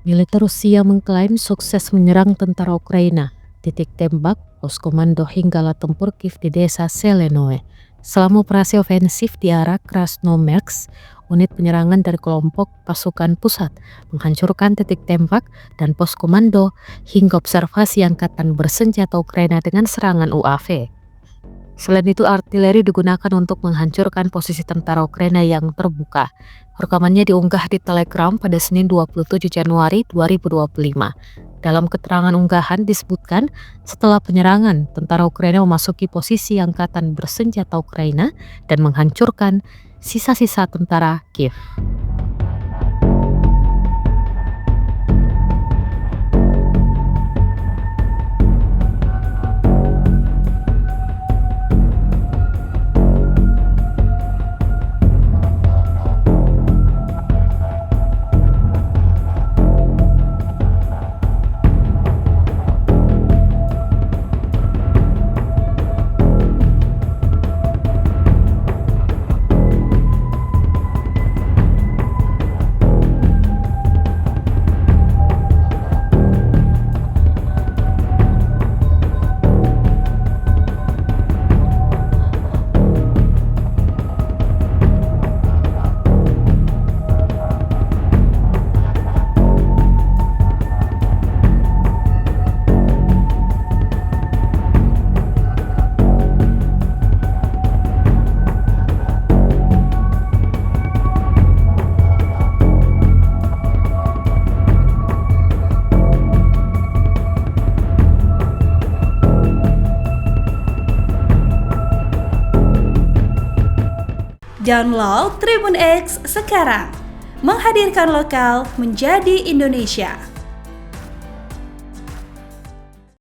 Militer Rusia mengklaim sukses menyerang tentara Ukraina. Titik tembak, pos komando hingga alat tempur Kiev di desa Selenoe. Selama operasi ofensif di arah Krasnomersk, unit penyerangan dari kelompok pasukan pusat menghancurkan titik tembak dan pos komando hingga observasi angkatan bersenjata Ukraina dengan serangan UAV. Selain itu, artileri digunakan untuk menghancurkan posisi tentara Ukraina yang terbuka. Rekamannya diunggah di Telegram pada Senin 27 Januari 2025. Dalam keterangan unggahan disebutkan, setelah penyerangan, tentara Ukraina memasuki posisi angkatan bersenjata Ukraina dan menghancurkan sisa-sisa tentara Kiev. Download Tribun X sekarang, menghadirkan lokal menjadi Indonesia.